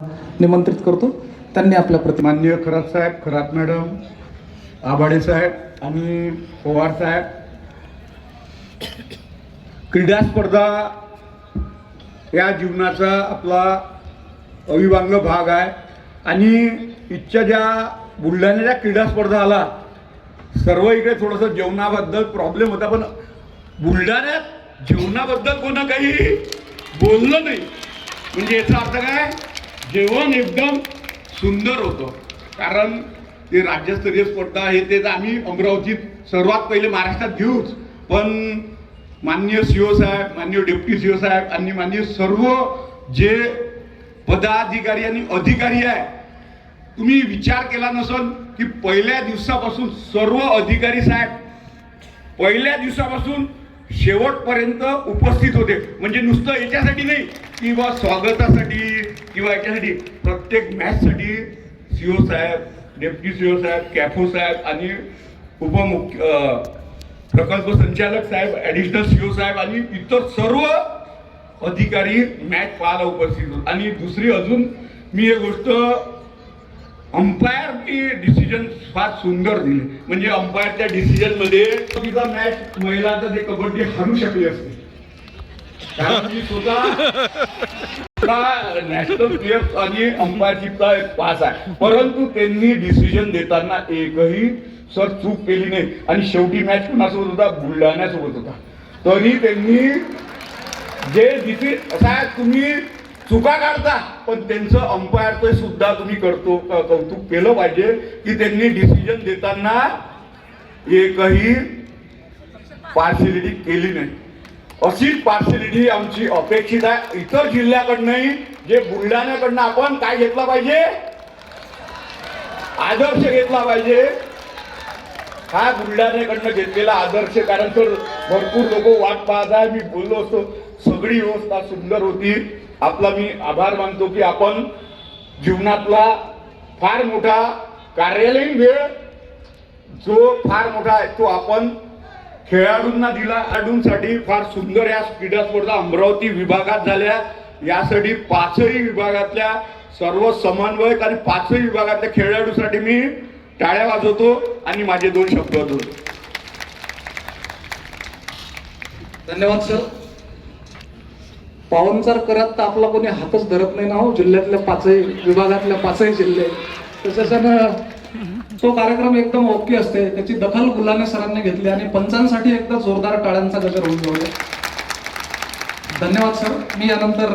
निमंत्रित करतो. त्यांनी आपल्या माननीय खरात साहेब, खरात मॅडम, आभाडे साहेब आणि पवार साहेब, क्रीडा स्पर्धा या जीवनाचा आपला अविभाज्य भाग आहे आणि इथच्या ज्या बुलढाण्याच्या क्रीडा स्पर्धा आला, सर्व इकडे थोडंसं जेवणाबद्दल प्रॉब्लेम होता, पण बुलढाण्यात जेवणाबद्दल कोणा काही बोललं नाही. म्हणजे याचा अर्थ काय, जेवण एकदम सुंदर होतं. कारण ते राज्यस्तरीय स्पर्धा हे ते तर आम्ही अमरावतीत सर्वात पहिले महाराष्ट्रात घेऊच, पण माननीय सीओ साहेब, माननीय डेप्टी सीओ साहेब आणि माननीय सर्व जे पदाधिकारी आणि अधिकारी आहे, तुम्ही विचार केला नसेल की पहिल्या दिवसापासून सर्व अधिकारी साहेब पहिल्या दिवसापासून शेवटपर्यंत उपस्थित होते. म्हणजे नुसतं याच्यासाठी नाही की बा स्वागतासाठी किंवा याच्यासाठी, प्रत्येक मॅचसाठी सीओ साहेब, डेप्टी सीओ साहेब, कॅफो साहेब आणि प्रकल्प संचालक साहेब, ॲडिशनल सीओ साहेब आणि इतर सर्व अधिकारी मॅच पाहायला उपस्थित होते. आणि दुसरी अजून मी एक गोष्ट, अंपायरनी डिसिजन फार सुंदर दिले. म्हणजे अंपायरच्या डिसिजनमध्ये तिचा मॅच महिलांचा ते कबड्डी हरू शकली असते, कारण मी स्वतः नॅशनल प्लेयर्स आणि अंपायरशिपचा एक पास आहे, परंतु त्यांनी डिसिजन देताना एकही सर चूक केली नाही. आणि शेवटी मॅच कुणासोबत होता, बुलढाण्यासोबत होता, तरी त्यांनी जे साहेब तुम्ही चुका काढता, पण त्यांचं अंपायरचं सुद्धा तुम्ही कौतुक केलं पाहिजे की त्यांनी डिसिजन देताना एकही पार्शियलिटी केली नाही. अशीच पार्शियलिटी आमची अपेक्षित आहे इतर जिल्ह्याकडनंही. जे बुलढाण्याकडनं आपण काय घेतला पाहिजे, आदर्श घेतला पाहिजे. हा बुलढाण्याकडनं घेतलेला आदर्श, कारण तर भरपूर लोक वाट पाहत आहे. मी बोललो असतो, सगळी व्यवस्था सुंदर होती. आपला मी आभार मानतो की आपण जीवनातला फार मोठा कार्यालयीन वेळ जो फार मोठा आहे तो आपण खेळाडूंना दिला. खेळाडूंसाठी फार सुंदर या क्रीडा स्पर्धा अमरावती विभागात झाल्या. यासाठी पाचही विभागातल्या सर्व समन्वयक आणि पाचही विभागातल्या खेळाडूसाठी मी टाळ्या वाजवतो आणि माझे 2 शब्द होतो. धन्यवाद सर. पाहुणचार करत तर आपला कोणी हातच धरत नाही ना हो, जिल्ह्यातल्या पाचही विभागातल्या पाचही जिल्हे. त्याच्यानं तो कार्यक्रम एकदम ओके असते. त्याची दखल गुलाने सरांनी घेतली आणि पंचांसाठी एकदा जोरदार टाळ्यांचा गजर होऊन जाऊ. धन्यवाद सर. मी यानंतर